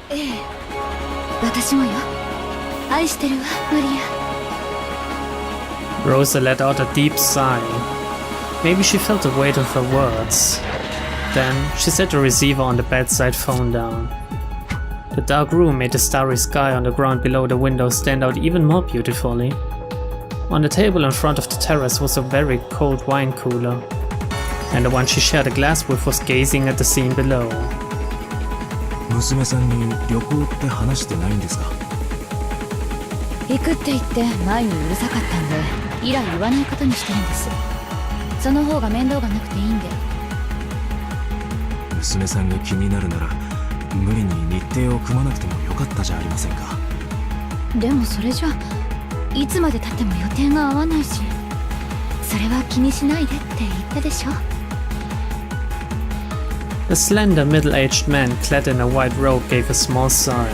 ええ、私もよ。愛してるわ、マリア。 Rosa let out a deep sigh. Maybe she felt the weight of her words. Then she set the receiver on the bedside phone down. The dark room made the starry sky on the ground below the window stand out even more beautifully. On the table in front of the terrace was a very cold wine cooler, and the one she shared a glass with was gazing at the scene below. 娘さんに旅行って話してないんですか？行くって言って前にうるさかったんで、以来言わないことにしてるんです。その方が面倒がなくていいんで。娘さんが気になるなら無理に日程を組まなくてもよかったじゃありませんか。でもそれじゃいつまで経っても予定が合わないし、それは気にしないでって言ったでしょ。A slender middle-aged man clad in a white robe gave a small sigh.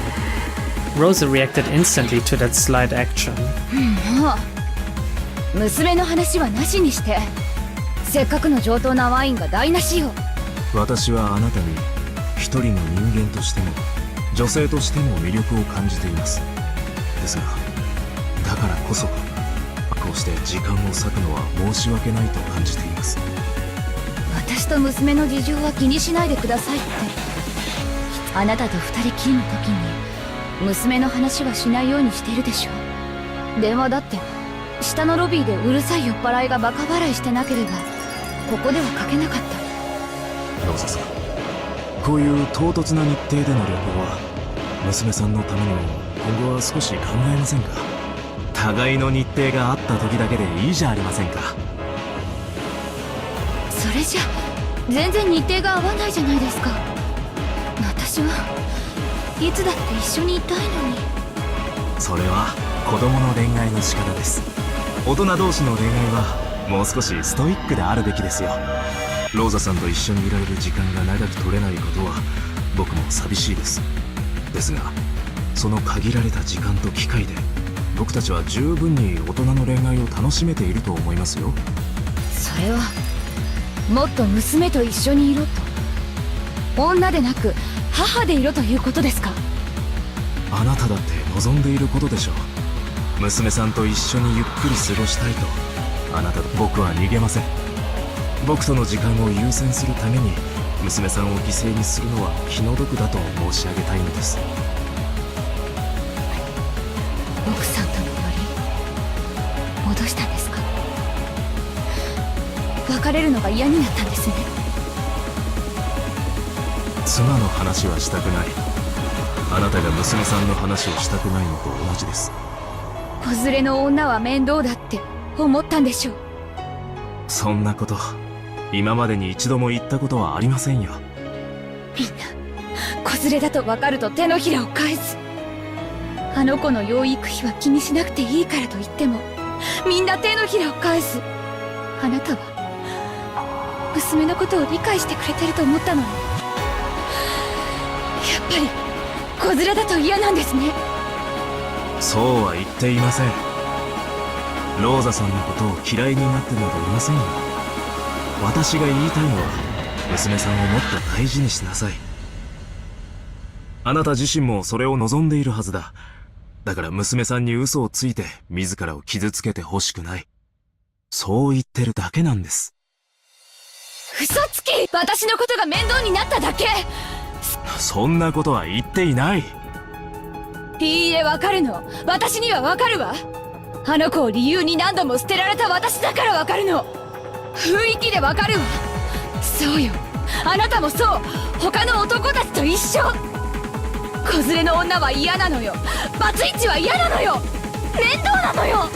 Rosa reacted instantly to that slight action. もう娘の話はなしにして、せっかくの上等なワインが台無しよ。私はあなたに一人の人間としても女性としても魅力を感じています。ですがだからこそこうして時間を割くのは申し訳ないと感じています。私と娘の事情は気にしないでくださいって。あなたと二人きりの時に娘の話はしないようにしているでしょ。電話だって下のロビーでうるさい酔っ払いがバカ払いしてなければここではかけなかった。ローザさん、こういう唐突な日程での旅行は娘さんのためにも今後は少し考えませんか？互いの日程があった時だけでいいじゃありませんか。それじゃ全然日程が合わないじゃないですか。私はいつだって一緒にいたいのに。それは子供の恋愛の仕方です。大人同士の恋愛はもう少しストイックであるべきですよ。ローザさんと一緒にいられる時間が長く取れないことは僕も寂しいです。ですがその限られた時間と機会で僕たちは十分に大人の恋愛を楽しめていると思いますよ。それはもっと娘と一緒にいろと、女でなく母でいろということですか？あなただって望んでいることでしょう。娘さんと一緒にゆっくり過ごしたいとあなたと僕は逃げません。僕との時間を優先するために娘さんを犠牲にするのは気の毒だと申し上げたいのです。奥さんとのより戻したんですか？別れるのが嫌になったんですね。妻の話はしたくない。あなたが娘さんの話をしたくないのと同じです。子連れの女は面倒だって思ったんでしょう。そんなこと今までに一度も言ったことはありませんよ。みんな子連れだと分かると手のひらを返す。あの子の養育費は気にしなくていいからと言ってもみんな手のひらを返す。あなたは娘のことを理解してくれてると思ったのに、やっぱり子連れだと嫌なんですね。そうは言っていません。ローザさんのことを嫌いになってなどいませんよ。私が言いたいのは娘さんをもっと大事にしなさい。あなた自身もそれを望んでいるはずだ。だから娘さんに嘘をついて自らを傷つけてほしくない。そう言ってるだけなんです。嘘つき！私のことが面倒になっただけ。そんなことは言っていない。いいえ、わかるの。私にはわかるわ。あの子を理由に何度も捨てられた私だからわかるの。雰囲気でわかるわ。そうよ、あなたもそう。他の男たちと一緒。子連れの女は嫌なのよ。バツイチは嫌なのよ。面倒なのよ。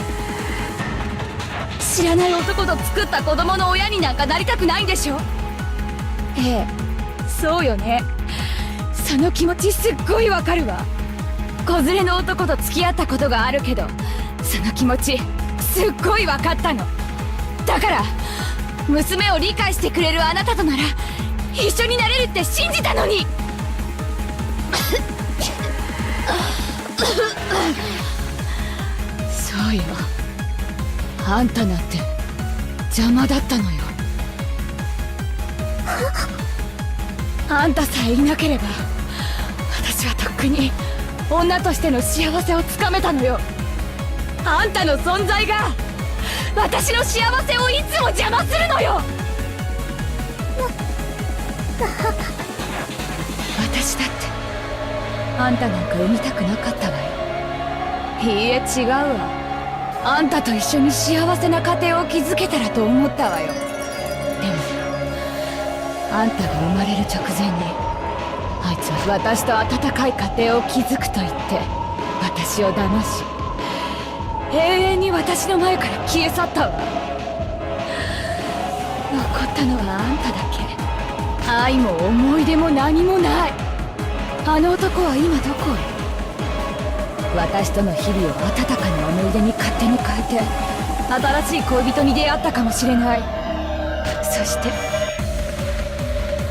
知らない男と作った子供の親になんかなりたくないんでしょ。ええ、そうよね。その気持ちすっごいわかるわ。子連れの男と付き合ったことがあるけど、その気持ちすっごいわかったの。だから娘を理解してくれるあなたとなら一緒になれるって信じたのに。そうよ、あんたなんて邪魔だったのよ。あんたさえいなければ私私はとっくに女としての幸せをつかめたのよ。あんたの存在が私の幸せをいつも邪魔するのよ。私だってあんたなんか産みたくなかったわよ。いいえ違うわ。あんたと一緒に幸せな家庭を築けたらと思ったわよ。でもあんたが生まれる直前にあいつは私と温かい家庭を築くと言って私を騙し、永遠に私の前から消え去ったわ。残ったのはあんただけ。愛も思い出も何もない。あの男は今どこへ。私との日々を温かな思い出に勝手に変えて新しい恋人に出会ったかもしれない。そして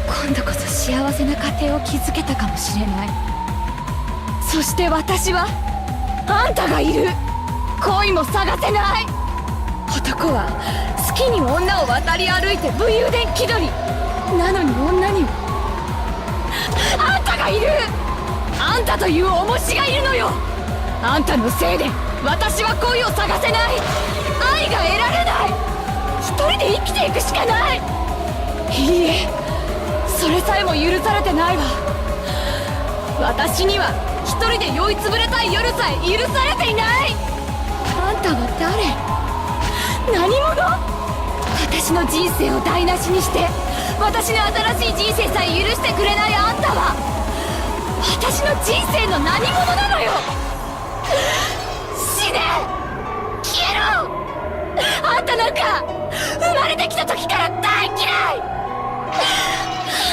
今度こそ幸せな家庭を築けたかもしれない。そして私はあんたがいる。恋も探せない。男は好きに女を渡り歩いて武勇伝気取りなのに、女にはあんたがいる。あんたという重しがいるのよ。あんたのせいで私は恋を探せない。愛が得られない。一人で生きていくしかない。いいえ、それさえも許されてないわ。私には一人で酔いつぶれたい夜さえ許されていない。あんたは誰？何者？私の人生を台無しにして私の新しい人生さえ許してくれないあんたは私の人生の何者なのよ。死ね！消えろ！あんたなんか生まれてきた時から大嫌い。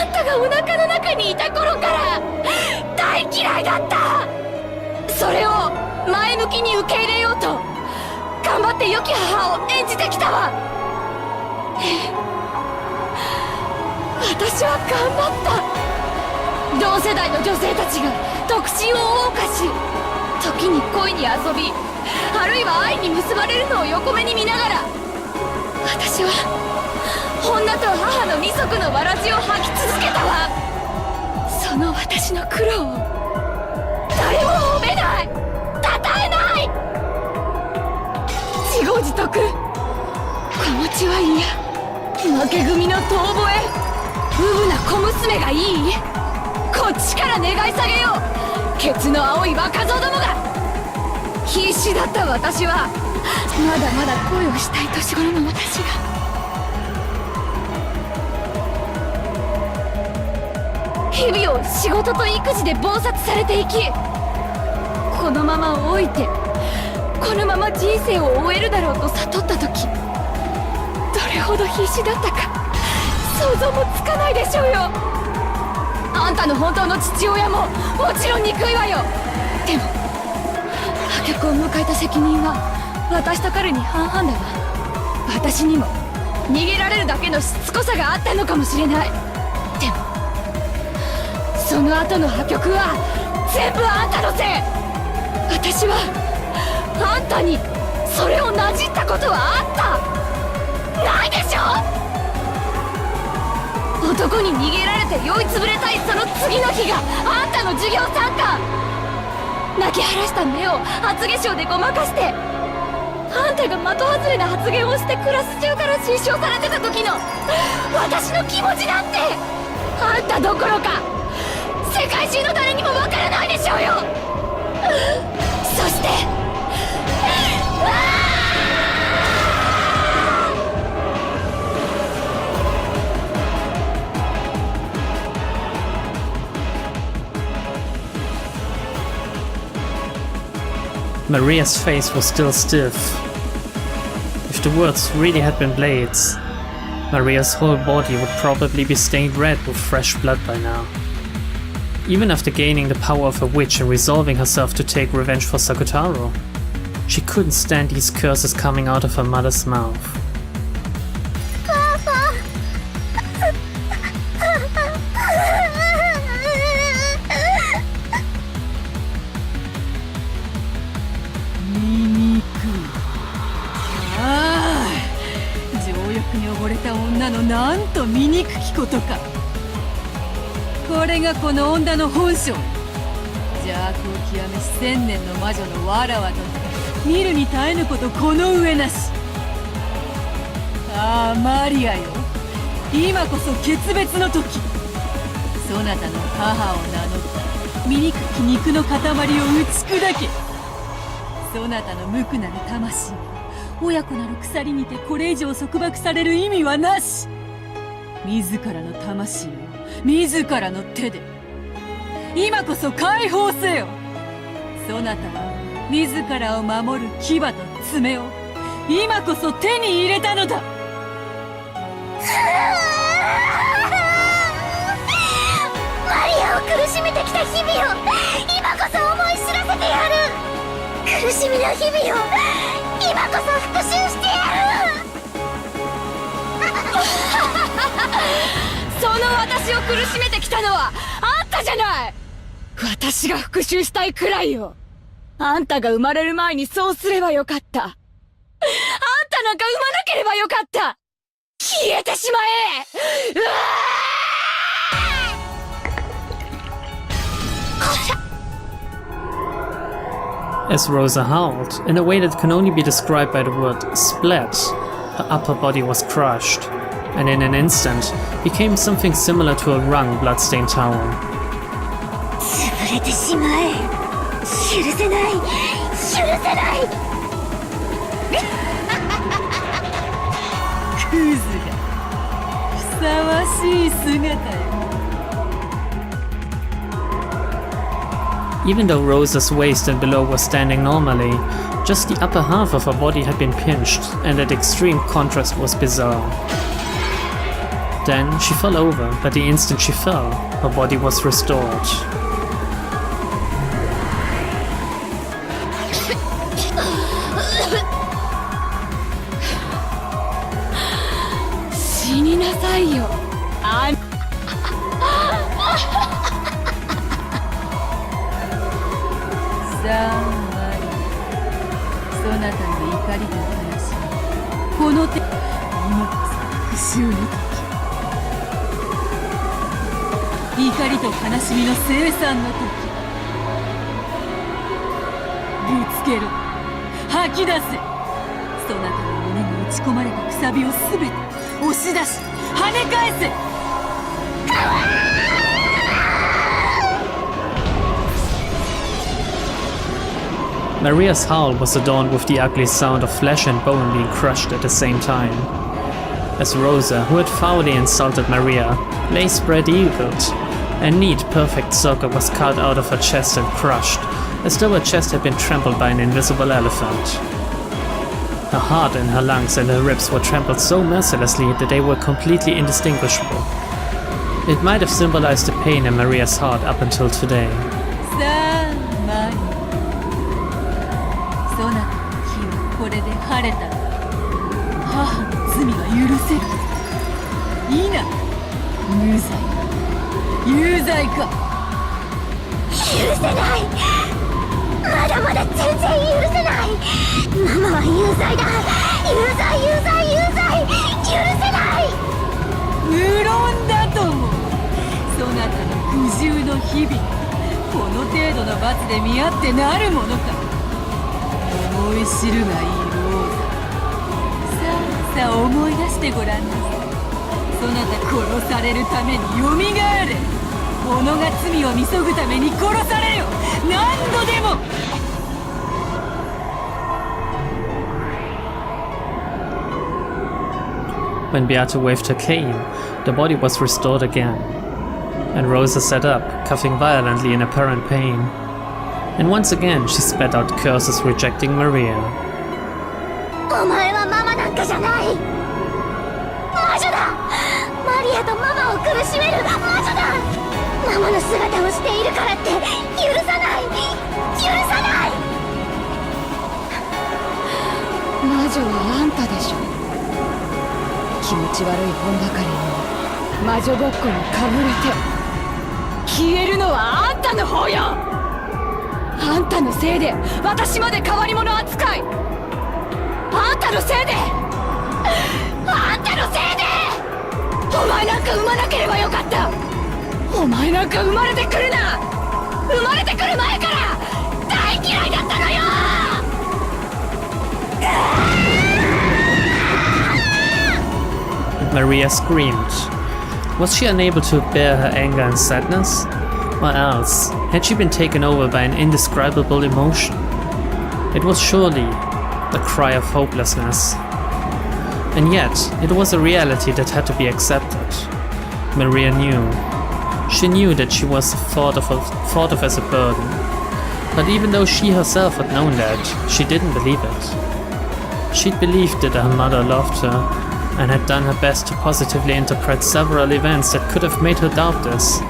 あんたがお腹の中にいた頃から大嫌いだった。それを前向きに受け入れようと頑張って良き母を演じてきたわ。私は頑張った。同世代の女性たちが独身を謳歌し、時に恋に遊び、あるいは愛に結ばれるのを横目に見ながら、私は女と母の二足のわらじを吐き続けたわ。その私の苦労を誰も褒めない、称えない。自業自得。子持ちは嫌。負け組の遠吠え、うぶな小娘がいい。こっちから願い下げよう。ケツの青い若造どもが。必死だった私はまだまだ恋をしたい年頃の私が日々を仕事と育児で忙殺されていき、このまま老いてこのまま人生を終えるだろうと悟った時、どれほど必死だったか想像もつかないでしょうよ。あんたの本当の父親ももちろん憎いわよ。でも破局を迎えた責任は私と彼に半々だわ。私にも逃げられるだけのしつこさがあったのかもしれない。でもその後の破局は全部あんたのせい。私はあんたにそれをなじったことはあったないでしょ。男に逃げられて酔いつぶれたいその次の日があんたの授業参観。泣き晴らした目を厚化粧でごまかして、あんたが的外れな発言をしてクラス中から失笑されてた時の私の気持ちなんてあんたどころか世界中の誰にもわからないでしょうよ。そしてMaria's face was still stiff. If the words really had been blades, Maria's whole body would probably be stained red with fresh blood by now. Even after gaining the power of a witch and resolving herself to take revenge for Sakutaro, she couldn't stand these curses coming out of her mother's mouth. Ah, 情欲に溺れた女のなんと醜きことか。これがこの女の本性。邪悪を極めし千年の魔女のわらわと見るに耐えぬことこの上なし。ああマリアよ、今こそ決別の時。そなたの母を名乗った醜き肉の塊を打ち砕け。そなたの無垢なる魂、親子なる鎖にてこれ以上束縛される意味はなし。自らの魂を自らの手で今こそ解放せよ。そなたは自らを守る牙と爪を今こそ手に入れたのだ。マリアを苦しめてきた日々を今こそ思い知らせてやる。苦しみの日々を今こそ復讐してやる。その私を苦しめてきたのはあんたじゃない。私が復讐したいくらいよ。あんたが生まれる前にそうすればよかった。あんたなんか産まなければよかった。消えてしまえ。うわAs Rosa howled, in a way that can only be described by the word splat, her upper body was crushed, and in an instant became something similar to a wrung bloodstained towel. 潰れてしまえ。許せない。許せない。クズがふさわしい姿よ。Even though Rosa's waist and below was standing normally, just the upper half of her body had been pinched, and that extreme contrast was bizarre. Then she fell over, but the instant she fell, her body was restored. 死になさいよ。あんさあマリア、そなたの怒りと悲しみ、この手今こそ復讐の時。怒りと悲しみの生産の時。ぶつけろ、吐き出せ。そなたの胸に打ち込まれたくさびをすべて押し出し跳ね返せ。Maria's howl was adorned with the ugly sound of flesh and bone being crushed at the same time. As Rosa, who had foully insulted Maria, lay spread-eagled, a neat, perfect circle was cut out of her chest and crushed, as though her chest had been trampled by an invisible elephant. Her heart and her lungs and her ribs were trampled so mercilessly that they were completely indistinguishable. It might have symbolized the pain in Maria's heart up until today. さあマリア、そなたの気はこれで晴れたの。母の罪は許せる。いいな、無罪か有罪か。許せない。まだまだ全然許せない。ママは有罪だ。有罪有罪有罪。許せない。無論だとも。そなたの苦渋の日々、この程度の罰で見合ってなるものか。思い知るがいいローザ。さあ思い出してごらんなさい。そなた殺されるためによみがえれ。己が罪を見そぐために殺されよ、何度でも。When Beate waved her cane, the body was restored again, and Rosa sat up, coughing violently in apparent pain. And once again she spat out curses rejecting Maria. お前はママなんかじゃない。魔女だ。マリアとママを苦しめる魔女だ。ママの姿をしているからって許さない。許さない。魔女はあんたでしょ。気持ち悪い本ばかりに魔女ごっこにかぶれて消えるのはあんたの方よ。あんたのせいで私まで変わり者扱い。あんたのせいで、あんたのせいで。お前なんか産まなければよかった。お前なんか生まれてくるな。生まれてくる前か Maria screamed. Was she unable to bear her anger and sadness? Or else, had she been taken over by an indescribable emotion? It was surely a cry of hopelessness. And yet, it was a reality that had to be accepted. Maria knew. She knew that she was thought of as a burden. But even though she herself had known that, she didn't believe it. She'd believed that her mother loved her, and had done her best to positively interpret several events that could have made her doubt this,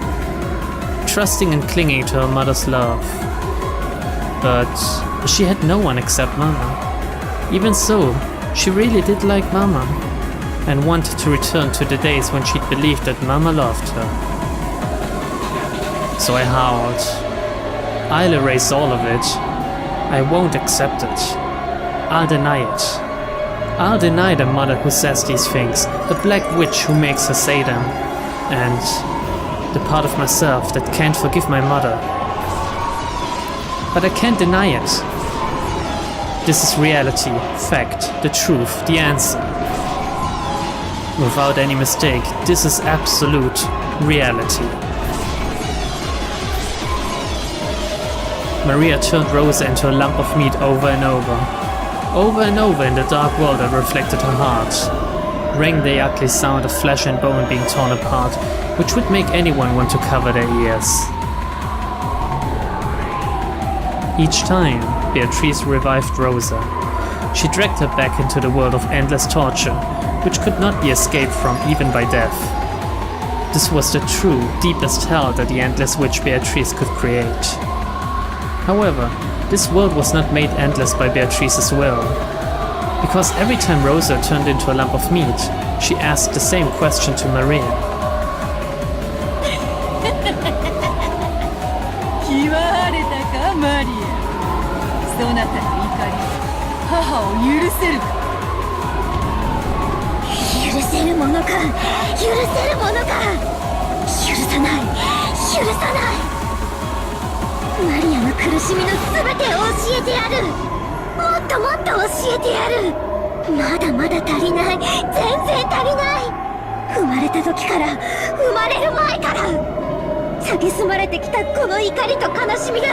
trusting and clinging to her mother's love. But she had no one except Mama. Even so, she really did like Mama, and wanted to return to the days when she'd believed that Mama loved her. So I howled, "I'll erase all of it. I won't accept it. I'll deny it. I'll deny the mother who says these things, the black witch who makes her say them, and the part of myself that can't forgive my mother. But I can't deny it. This is reality, fact, the truth, the answer. Without any mistake, this is absolute reality." Maria turned Rosa into a lump of meat over and over. Over and over in the dark world that reflected her heart, rang the ugly sound of flesh and bone being torn apart, which would make anyone want to cover their ears. Each time, Beatrice revived Rosa. She dragged her back into the world of endless torture, which could not be escaped from even by death. This was the true, deepest hell that the endless witch Beatrice could create. However, this world was not made endless by Beatrice's will, because every time Rosa turned into a lump of meat, she asked the same question to Maria. 気は晴れたか、マリア。そなたの怒り、母を許せるか。許せるものか、許せるものか。許さない、許さない。マリアの苦しみの全てを教えてやる。もっともっと教えてやる。まだまだ足りない、全然足りない。生まれた時から、生まれる前から蔑まれてきたこの怒りと悲しみが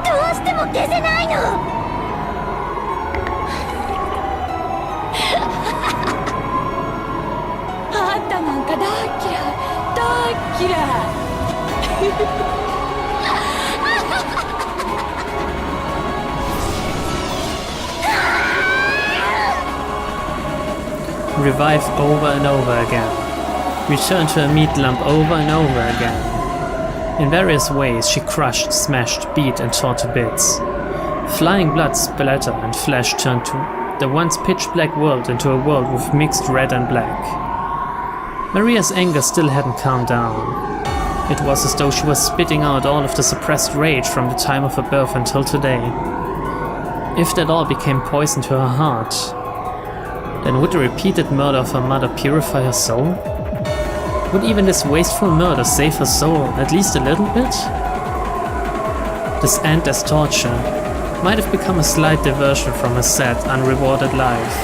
どうしても消せないの。あんたなんか大嫌い大嫌いRevive over and over again. Return to a meat lump over and over again. In various ways she crushed, smashed, beat and tore to bits. Flying blood splattered and flesh turned to the once pitch-black world into a world with mixed red and black. Maria's anger still hadn't calmed down. It was as though she was spitting out all of the suppressed rage from the time of her birth until today. If that all became poison to her heart, then would the repeated murder of her mother purify her soul? Would even this wasteful murder save her soul at least a little bit? This endless torture might have become a slight diversion from her sad, unrewarded life.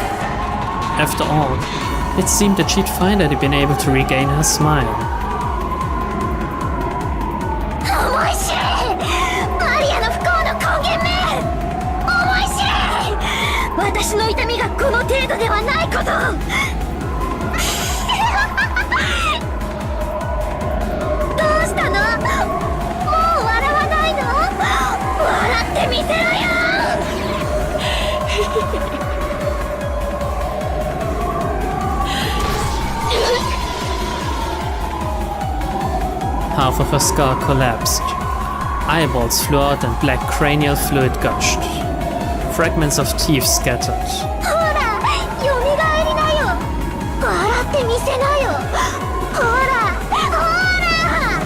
After all, it seemed that she'd finally been able to regain her smile. 思い知れ、マリアの不幸の根源め。思い知れ、私の痛みがこの程度ではないことを。どうしたの？もう笑わないの？笑ってみせろよ。Half of her skull collapsed. Eyeballs flew out and black cranial fluid gushed. Fragments of teeth scattered. ほら、蘇りなよ。笑ってみせなよ。ほら、ほら。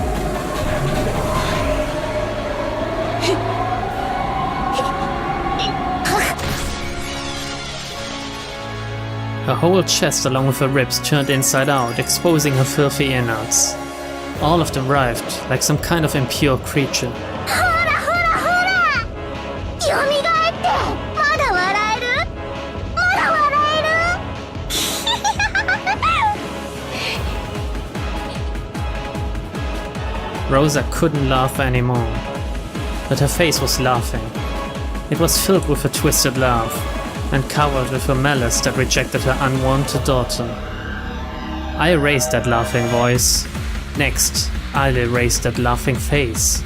Her whole chest along with her ribs turned inside out, exposing her filthy innards. All of them writhed like some kind of impure creature. ほらほらほら。蘇ってまだ笑える？まだ笑える？ Rosa couldn't laugh anymore, but her face was laughing. It was filled with a twisted laugh, and covered with a malice that rejected her unwanted daughter. I erased that laughing voice. Next, I'll erase that laughing face.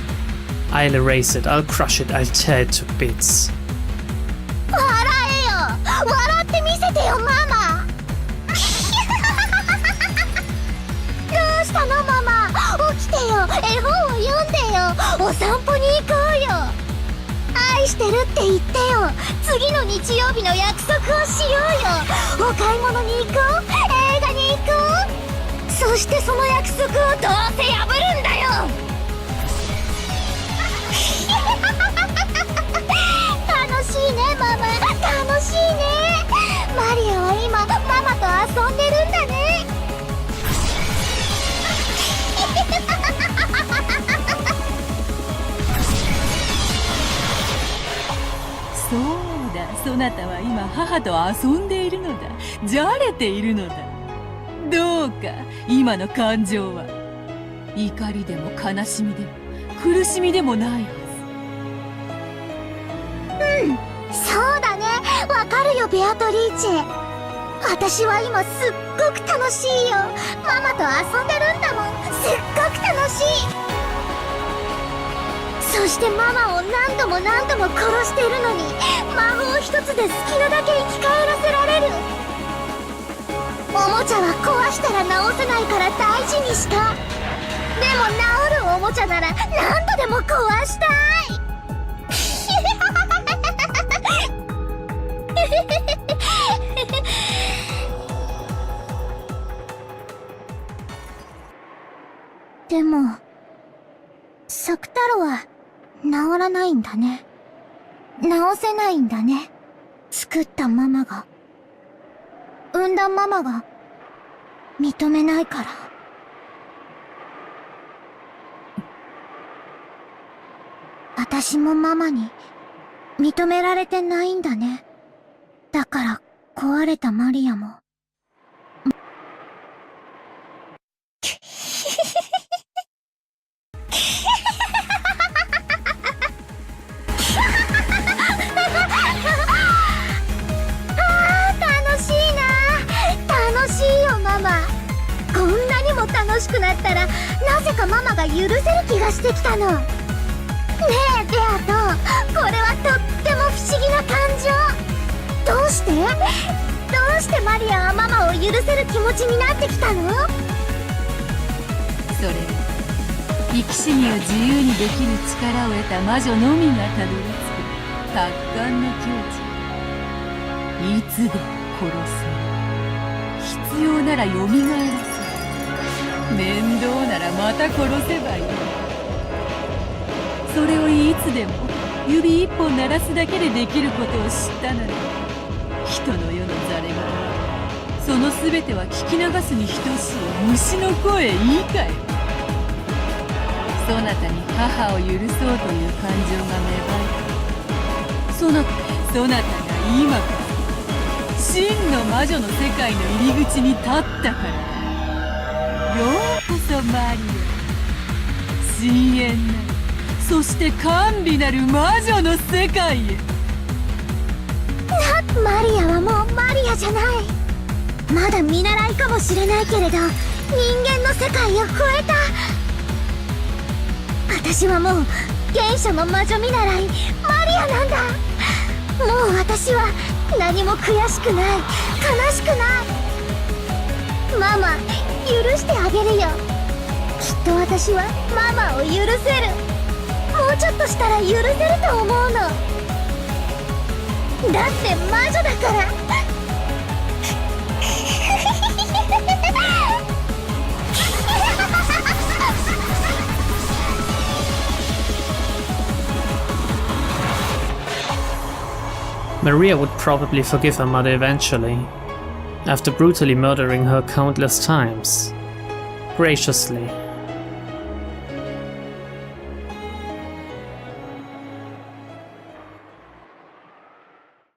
I'll erase it, I'll crush it, I'll tear it to bits. 笑えよ、笑ってみせてよママ。どうしたのママ、起きてよ、絵本を読んでよ、お散歩に行こうよ。愛してるって言ってよ、次の日曜日の約束をしようよ。お買い物に行こう、映画に行こう。そしてその約束をどうせ破るんだよ。楽しいねママ、楽しいね。マリアは今ママと遊んでるんだね。そうだ、そなたは今母と遊んでいるのだ。じゃれているのだ。どうか今の感情は怒りでも悲しみでも苦しみでもないはず。うん、そうだね、わかるよベアトリーチェ。私は今すっごく楽しいよ。ママと遊んでるんだもん。すっごく楽しい。そしてママを何度も何度も殺しているのに、魔法一つで好きなだけ生き返らせられる。おもちゃは壊したら直せないから大事にした。でも治るおもちゃなら何度でも壊したい。でも作太郎は治らないんだね。治せないんだね。作ったママが、産んだママが認めないから。私もママに認められてないんだね。だから壊れたマリアも。楽しくなったらなぜかママが許せる気がしてきたの。ねえベアト、これはとっても不思議な感情。どうしてマリアはママを許せる気持ちになってきたの？それは生き死にを自由にできる力を得た魔女のみがたどり着く達観の境地。いつでも殺せ、必要なら蘇らせ、面倒ならまた殺せばいい。それをいつでも指一本鳴らすだけでできることを知ったなら、人の世のざれ言、その全ては聞き流すに等しい虫の声いいかい。そなたに母を許そうという感情が芽生えた。そなたが今こそ真の魔女の世界の入り口に立ったから。ようこそマリア、深遠なる、そして甘美なる魔女の世界へ。マリアはもうマリアじゃない。まだ見習いかもしれないけれど、人間の世界を超えた。私はもう原初の魔女見習いマリアなんだ。もう私は何も悔しくない、悲しくない。ママ、許してあげるよ。きっと私はママを許せる。もうちょっとしたら許せると思うの。だって魔女だから。Maria would probably forgive her mother eventually, after brutally murdering her countless times. Graciously,